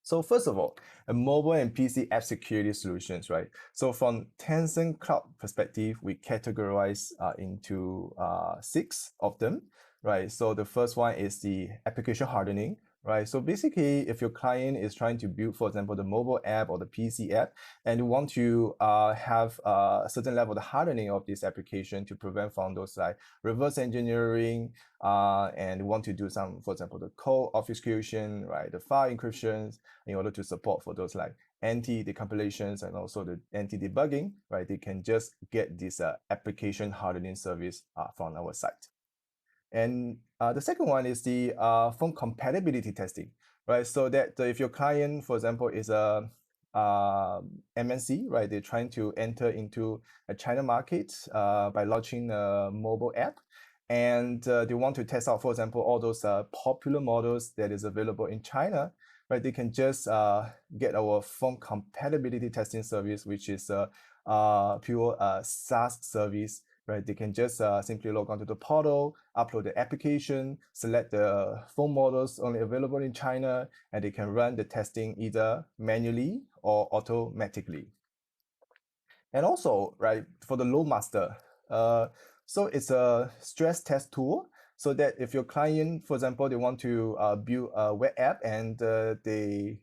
So first of all, a mobile and PC app security solutions, right? So from Tencent Cloud perspective, we categorize into 6 of them, right? So the first one is the application hardening, right? So basically, if your client is trying to build, for example, the mobile app or the PC app, and you want to have a certain level of hardening of this application to prevent from those like reverse engineering, and want to do some, for example, the code obfuscation, right? The file encryptions, in order to support for those like anti-decompilations and also the anti-debugging, right? They can just get this application hardening service from our site. And the second one is the phone compatibility testing, right? So that if your client, for example, is a MNC, right? They're trying to enter into a China market by launching a mobile app. And they want to test out, for example, all those popular models that is available in China, right? They can just get our phone compatibility testing service, which is a pure SaaS service, right? They can just simply log onto the portal, upload the application, select the phone models only available in China, and they can run the testing either manually or automatically. And also, right, for the Loadmaster, so it's a stress test tool so that if your client, for example, they want to build a web app and they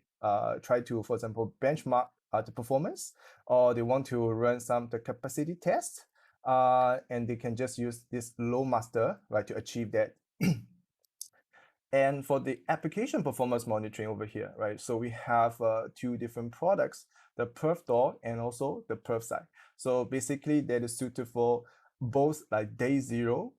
try to, for example, benchmark the performance, or they want to run the capacity test, and they can just use this Loadmaster, right, to achieve that. And for the application performance monitoring over here, right? So we have 2 different products, the PerfDor and also the PerfSite. So basically that is suited for both like day 0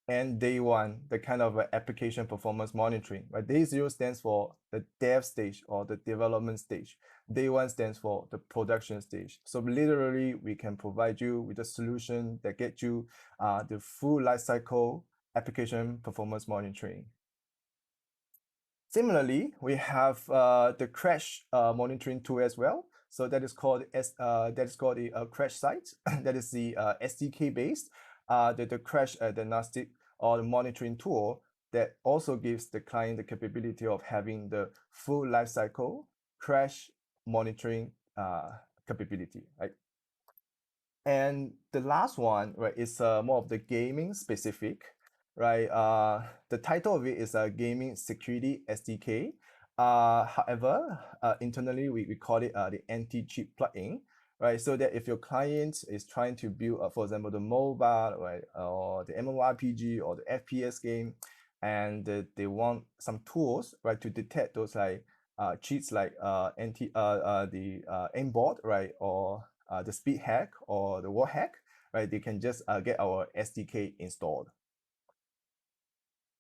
and day 1, the kind of application performance monitoring, right? Day 0 stands for the dev stage or the development stage. Day 1 stands for the production stage. So literally we can provide you with a solution that gets you the full lifecycle application performance monitoring. Similarly, we have the crash monitoring tool as well. So that is called the Crashsight. That is the SDK based the crash diagnostic or the monitoring tool that also gives the client the capability of having the full lifecycle crash monitoring capability, right? And the last one, right, is more of the gaming specific, right? The title of it is a gaming security SDK. However, internally we call it the anti-cheat plugin, right? So that if your client is trying to build, for example, the mobile, right, or the MMORPG or the FPS game, and they want some tools, right, to detect those like cheats like the aimbot, right, or the speed hack or the wall hack, right? They can just get our SDK installed.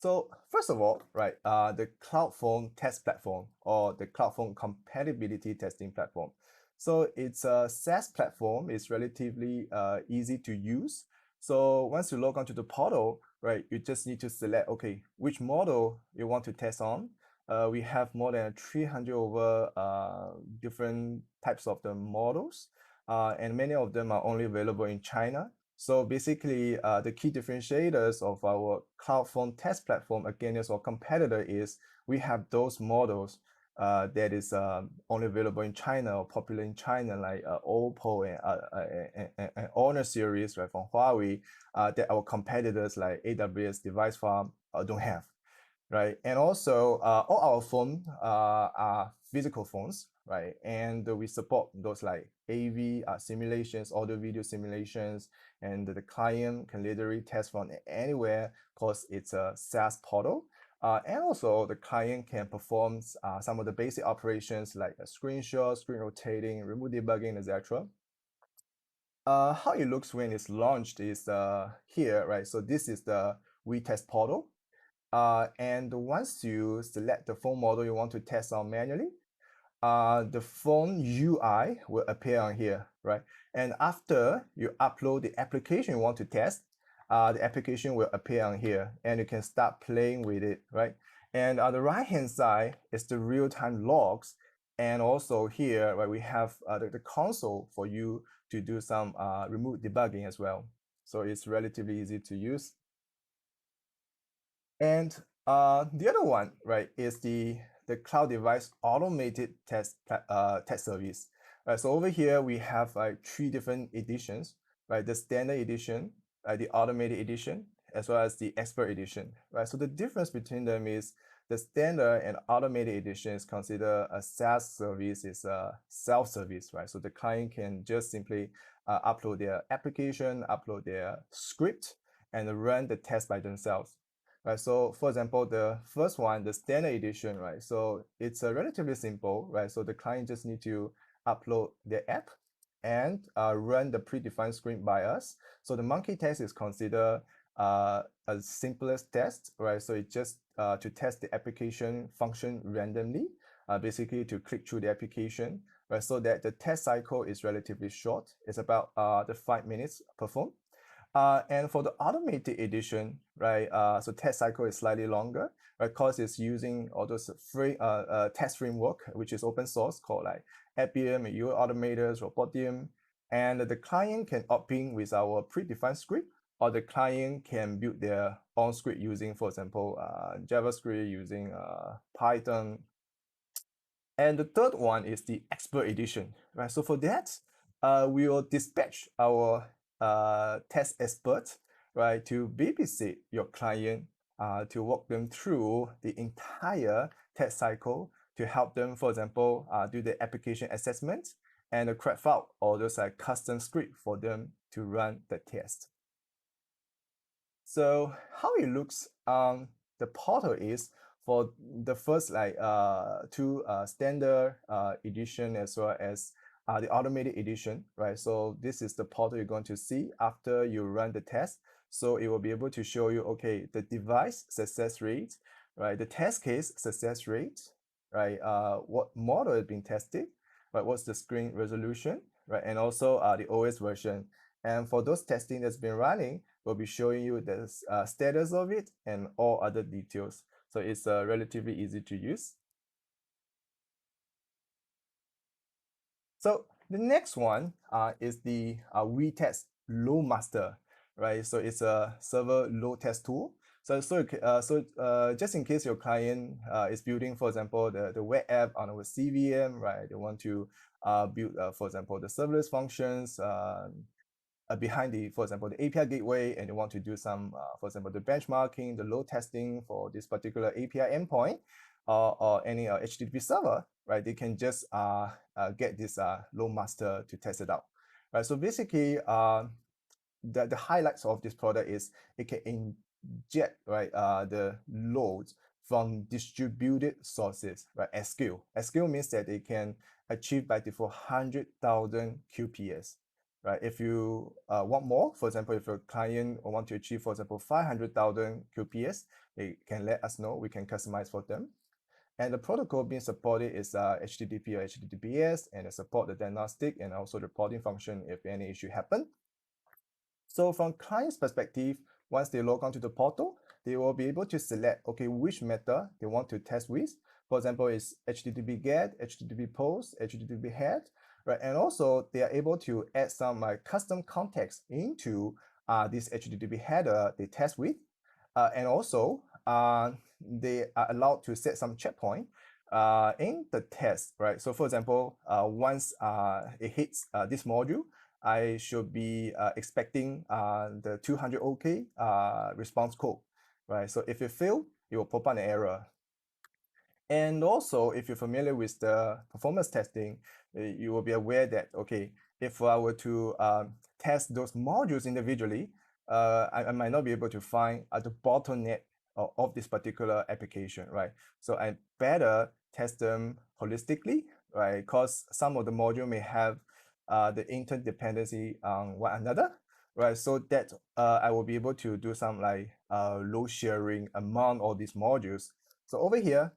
So first of all, right, the Cloud Phone Test Platform or the Cloud Phone Compatibility Testing Platform. So it's a SaaS platform. It's relatively easy to use. So once you log onto the portal, right, you just need to select, okay, which model you want to test on. We have more than 300 over different types of the models, and many of them are only available in China. So basically, the key differentiators of our cloud phone test platform against our competitor is we have those models that is only available in China or popular in China, like Oppo and Honor series, right, from Huawei, that our competitors like AWS Device Farm don't have, right? And also, all our phones are physical phones, right? And we support those like AV simulations, audio video simulations, and the client can literally test from anywhere because it's a SaaS portal. And also the client can perform some of the basic operations like a screenshot, screen rotating, remote debugging, etc. How it looks when it's launched is here, right? So this is the Wetest portal. And once you select the phone model you want to test on manually, the phone UI will appear on here, right? And after you upload the application you want to test, the application will appear on here and you can start playing with it, right? And on the right-hand side is the real-time logs. And also here, right, we have the console for you to do some remote debugging as well. So it's relatively easy to use. And the other one, right, is the the cloud device automated test service. Right, so over here we have like three different editions, right? The standard edition, the automated edition, as well as the expert edition, right? So the difference between them is the standard and automated edition is considered a SaaS service, is a self-service, right? So the client can just simply upload their application, upload their script, and run the test by themselves. Right, so for example, the first one, the standard edition, right? So it's relatively simple, right? So the client just need to upload their app and run the predefined script by us. So the monkey test is considered a simplest test, right? So it's just to test the application function randomly, basically to click through the application, right? So that the test cycle is relatively short. It's about the 5 minutes performed. And for the automated edition, right, so test cycle is slightly longer, right, because it's using all those free test framework, which is open source, called like Appium, UI Automators, Robotium, and the client can opt in with our predefined script, or the client can build their own script using, for example, JavaScript, using Python. And the third one is the expert edition, right? So for that, we will dispatch our test expert, right, to babysit your client, to walk them through the entire test cycle, to help them, for example, do the application assessment and craft out all those custom script for them to run the test. So how it looks on the portal is, for the first two standard edition, as well as the automated edition, right? So this is the portal you're going to see after you run the test. So it will be able to show you, okay, the device success rate, right? The test case success rate, right? What model is being tested, right? What's the screen resolution, right? And also the OS version. And for those testing that's been running, we'll be showing you the status of it and all other details. So it's relatively easy to use. So the next one is the Wetest Loadmaster, right? So it's a server load test tool. Just in case your client is building, for example, the web app on our CVM, right? They want to build, for example, the serverless functions, behind the, for example, the API gateway, and you want to do some, for example, the benchmarking, the load testing for this particular API endpoint, or any HTTP server, right? They can just get this Loadmaster to test it out, right? So basically, the highlights of this product is it can inject, right, the loads from distributed sources, right, at scale. At scale means that it can achieve by default 100,000 QPS, right? If you want more, for example, if your client want to achieve, for example, 500,000 QPS, they can let us know. We can customize for them. And the protocol being supported is HTTP or HTTPS, and it support the diagnostic and also the reporting function if any issue happen. So from client's perspective, once they log onto the portal, they will be able to select, okay, which method they want to test with. For example, it's HTTP GET, HTTP POST, HTTP HEAD, right? And also they are able to add some custom context into this HTTP header they test with. And also they are allowed to set some checkpoint in the test, right? So for example, once it hits this module, I should be expecting the 200 OK response code, right? So if it fail, it will pop up an error. And also, if you're familiar with the performance testing, you will be aware that, okay, if I were to test those modules individually, I might not be able to find the bottleneck of this particular application, right? So I better test them holistically, right? Because some of the module may have the interdependency on one another, right? So that I will be able to do some load sharing among all these modules. So over here,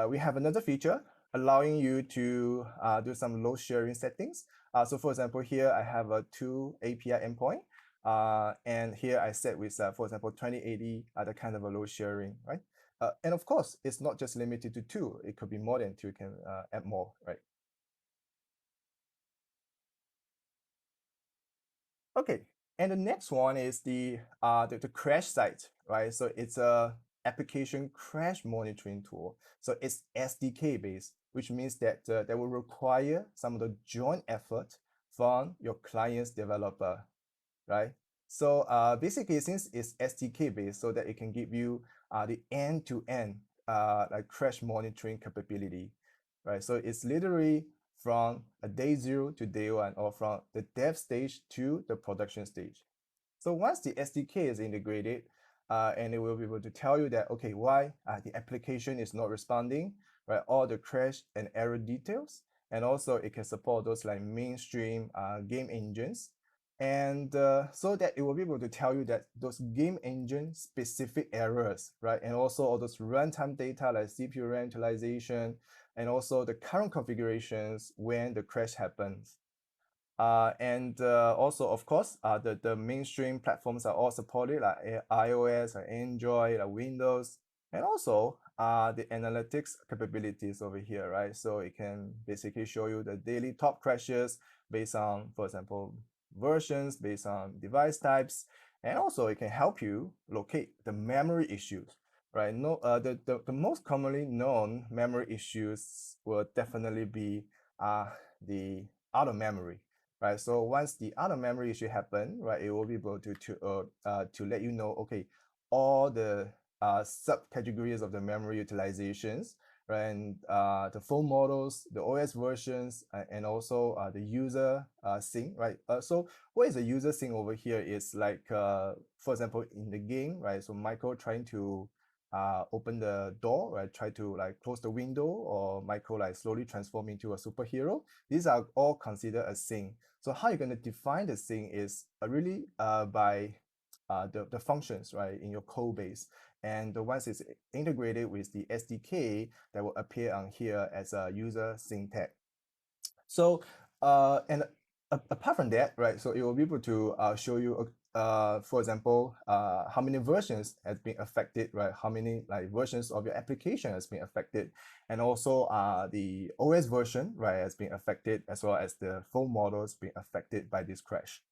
we have another feature allowing you to do some load sharing settings. So for example, here I have a two API endpoint. And here I set with, for example, 2080 the kind of a load sharing, right? And of course, it's not just limited to two. It could be more than two. You can add more, right? Okay, and the next one is the Crashsight, right? So it's a application crash monitoring tool. So it's SDK based, which means that that will require some of the joint effort from your client's developer, right? So basically, since it's SDK based, so that it can give you the end-to-end like crash monitoring capability, right? So it's literally from a day 0 to day 1, or from the dev stage to the production stage. So once the SDK is integrated, and it will be able to tell you that, okay, why the application is not responding, right? All the crash and error details. And also it can support those like mainstream game engines. And so that it will be able to tell you that those game engine specific errors, right? And also all those runtime data like CPU RAM utilization, and also the current configurations when the crash happens. And also, of course, the mainstream platforms are all supported, like iOS, like Android, like Windows, and also the analytics capabilities over here, right? So it can basically show you the daily top crashes based on, for example, versions, based on device types, and also it can help you locate the memory issues, right? No, the most commonly known memory issues will definitely be the out of memory, right? So once the out of memory issue happen, right, it will be able to let you know, okay, all the subcategories of the memory utilizations, right, and the phone models, the OS versions, and also the user sync, right? So what is the user sync over here is like, for example, in the game, right? So Michael trying to open the door, right? Try to like close the window, or Michael like slowly transform into a superhero. These are all considered a sync. So how you're going to define the sync is really by the functions, right, in your code base. And once it's integrated with the SDK, that will appear on here as a user sync tag. So and apart from that, right, so it will be able to show you, for example, how many versions has been affected, right? How many like versions of your application has been affected, and also the OS version, right, has been affected, as well as the phone models being affected by this crash.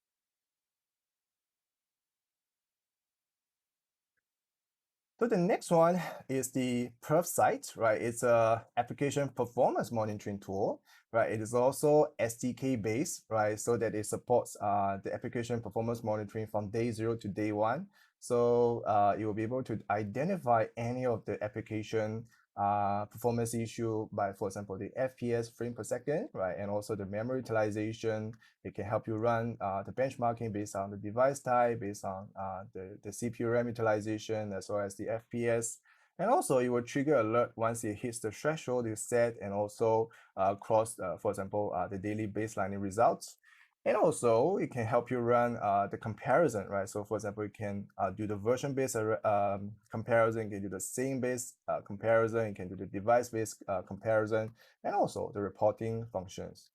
So the next one is the PerfSite, right? It's a application performance monitoring tool, right? It is also SDK based, right? So that it supports the application performance monitoring from day 0 to day 1. So you will be able to identify any of the application performance issue by, for example, the FPS frame per second, right? And also the memory utilization. It can help you run the benchmarking based on the device type, based on the CPU RAM utilization, as well as the FPS. And also it will trigger alert once it hits the threshold you set, and also cross, for example, the daily baselining results. And also it can help you run the comparison, right? So for example, you can do the version-based comparison, you can do the scene-based comparison, you can do the device-based comparison, and also the reporting functions.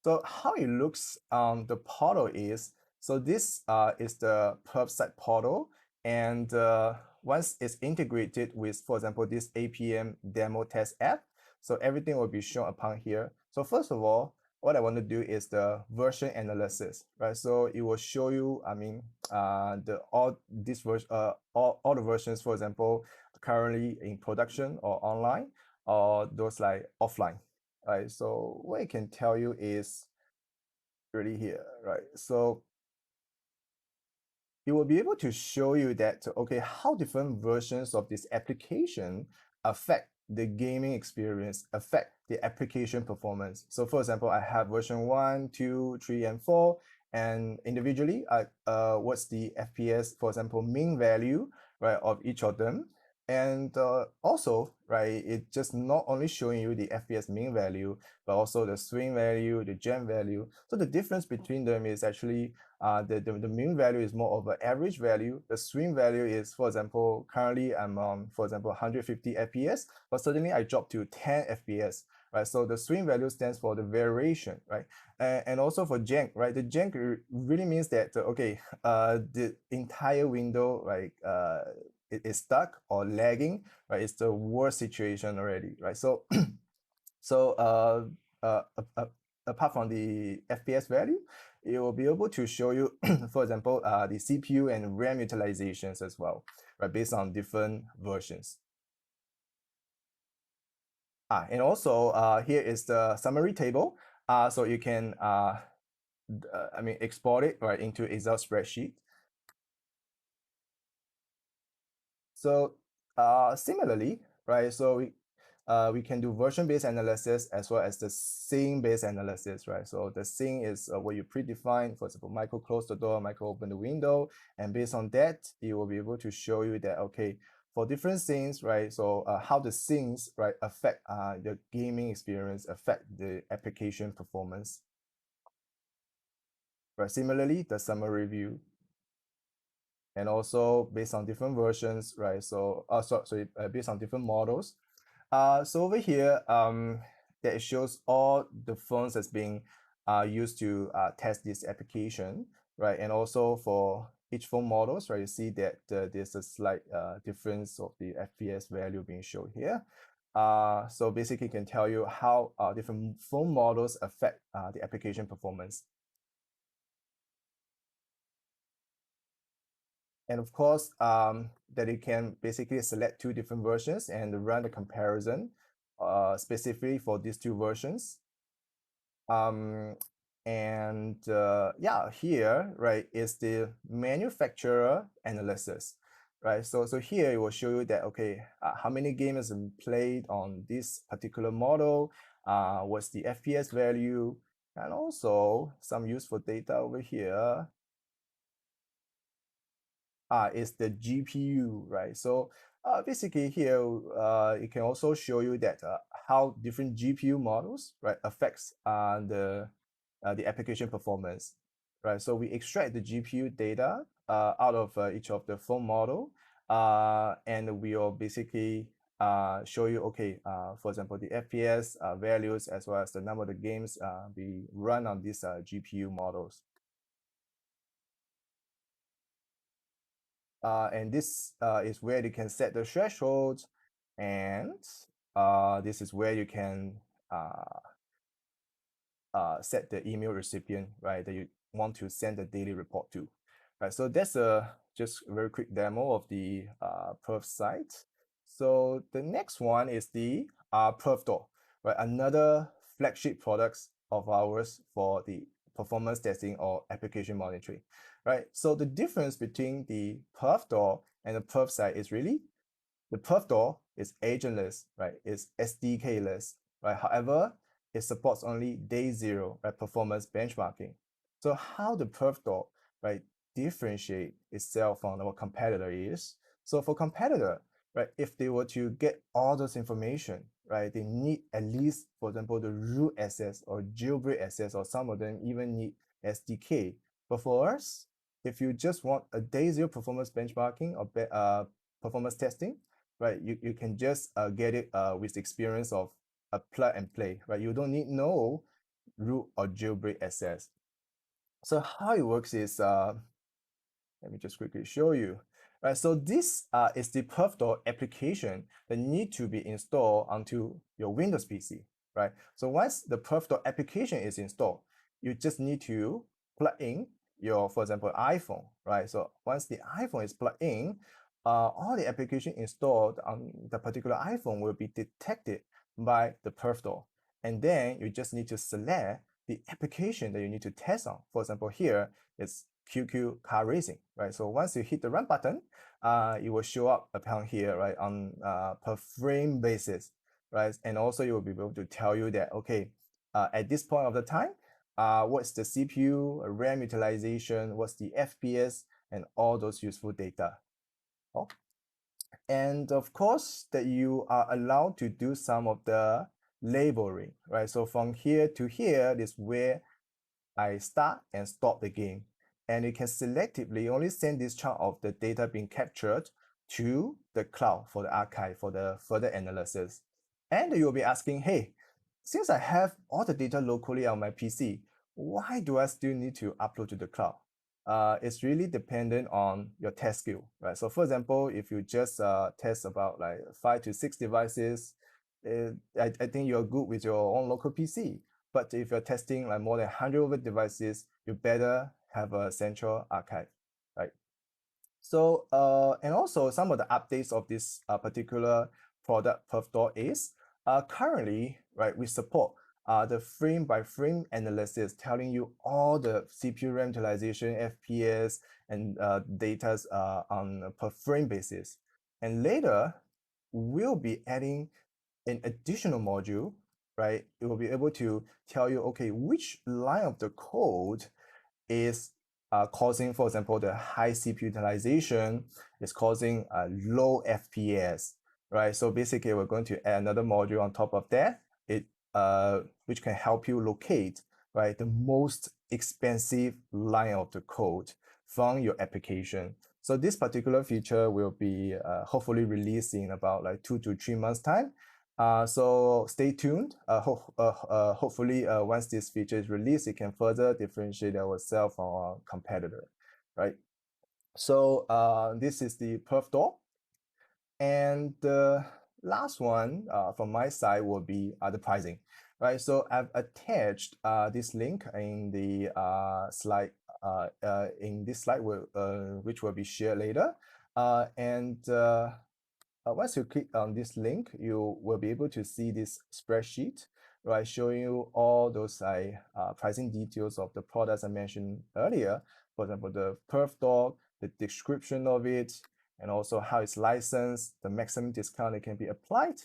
So how it looks on the portal is, so this is the PerfSite portal, and once it's integrated with, for example, this APM demo test app, so everything will be shown upon here. So first of all, what I want to do is the version analysis, right? So it will show you, I mean, all the versions, for example, currently in production or online, or those like offline, right? So what it can tell you is really here, right? So it will be able to show you that, okay, how different versions of this application affect the gaming experience, affect the application performance. So for example, I have version 1, 2, 3, and 4, and individually, what's the FPS, for example, mean value, right, of each of them. And also, right, it just not only showing you the FPS mean value, but also the swing value, the gem value. So the difference between them is actually the mean value is more of an average value. The swing value is, for example, currently I'm on, for example, 150 FPS, but suddenly I drop to 10 FPS, right? So the swing value stands for the variation, right? And also for jank, right? The jank really means that, okay, the entire window, like, it is stuck or lagging, right? It's the worst situation already, right? So, so apart from the FPS value, it will be able to show you, for example, the CPU and RAM utilizations as well, right, based on different versions. And also here is the summary table. So you can, export it right into Excel spreadsheet. So similarly, right, so we can do version-based analysis as well as the scene-based analysis, right? So the scene is what you predefine, for example, Michael close the door, Michael open the window, and based on that, it will be able to show you that, okay, for different scenes, right, so how the scenes, right, affect the gaming experience, affect the application performance. Right, similarly, the summary view, and also based on different versions, right? So, based on different models. So over here, that it shows all the phones that's being used to test this application, right? And also for each phone models, right? You see that there's a slight difference of the FPS value being shown here. So basically, it can tell you how different phone models affect the application performance. And of course, that you can basically select two different versions and run the comparison specifically for these two versions. Yeah, here, right, is the manufacturer analysis, right? So here it will show you that, okay, how many games have been played on this particular model, what's the FPS value, and also some useful data over here is the GPU, right? So basically here, it can also show you that how different GPU models, right, affects the application performance, right? So we extract the GPU data out of each of the phone model, and we will basically show you, okay, for example, the FPS values as well as the number of the games we run on these GPU models. And this is where you can set the thresholds, and this is where you can set the email recipient, right, that you want to send the daily report to. Right, so that's just a very quick demo of the PerfSite. So the next one is the PerfDor, right, another flagship products of ours for the performance testing or application monitoring, right? So the difference between the PerfDor and the PerfSite is really the PerfDor is agentless, right? It's SDK-less, right? However, it supports only day zero, right, performance benchmarking. So how the PerfDor, right, differentiate itself from our competitor is, so for competitor, right, if they were to get all those information, right, they need at least, for example, the root access or jailbreak access, or some of them even need SDK. But for us, if you just want a day zero performance benchmarking or performance testing, right, you can just get it with the experience of a plug and play, right? You don't need no root or jailbreak access. So how it works is, let me just quickly show you. Right, so this is the PerfDor application that need to be installed onto your Windows PC, right? So once the PerfDor application is installed, you just need to plug in your, for example, iPhone, right? So once the iPhone is plugged in, all the application installed on the particular iPhone will be detected by the PerfDor. And then you just need to select the application that you need to test on. For example, here it's QQ car racing, right? So once you hit the run button, it will show up upon here, right, on per frame basis, right? And also you will be able to tell you that, okay, at this point of the time, what's the CPU, RAM utilization, what's the FPS, and all those useful data. Oh. And of course, that you are allowed to do some of the labeling, right? So from here to here is where I start and stop the game. And you can selectively only send this chunk of the data being captured to the cloud for the archive, for the further analysis. And you'll be asking, hey, since I have all the data locally on my PC, why do I still need to upload to the cloud? It's really dependent on your test skill, right? So for example, if you just test about like 5 to 6 devices, I think you're good with your own local PC. But if you're testing like more than 100 over devices, you better have a central archive, right? So, and also some of the updates of this particular product PerfDor is currently, right, we support the frame by frame analysis, telling you all the CPU RAM utilization, FPS, and data on a per frame basis. And later, we'll be adding an additional module, right? It will be able to tell you, okay, which line of the code is causing, for example, the high CPU utilization is causing a low FPS, right? So basically, we're going to add another module on top of that, which can help you locate, right, the most expensive line of the code from your application. So this particular feature will be hopefully released in about like 2 to 3 months time. So stay tuned. Hopefully, once this feature is released, it can further differentiate ourselves from our competitor, right? So this is the PerfDor. And the last one from my side will be the pricing, right? So I've attached this link in the slide, which will be shared later. Once you click on this link, you will be able to see this spreadsheet, right, showing you all those pricing details of the products I mentioned earlier. For example, the PerfDog, the description of it, and also how it's licensed, the maximum discount that can be applied.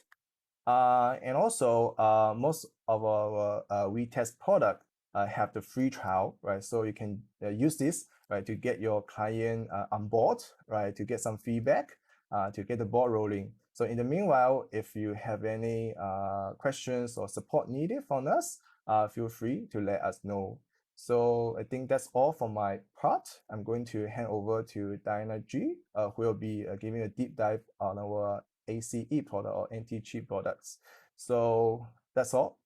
And also, most of our Wetest product have the free trial, right? So you can use this, right, to get your client on board, right, to get some feedback, to get the ball rolling. So in the meanwhile, if you have any questions or support needed from us, feel free to let us know. So I think that's all for my part. I'm going to hand over to Diana G, who will be giving a deep dive on our ACE product or anti-cheat products. So that's all.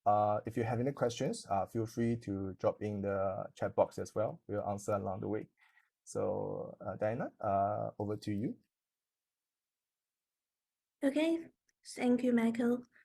If you have any questions, feel free to drop in the chat box as well. We'll answer along the way. So Diana, over to you. Okay, thank you, Michael.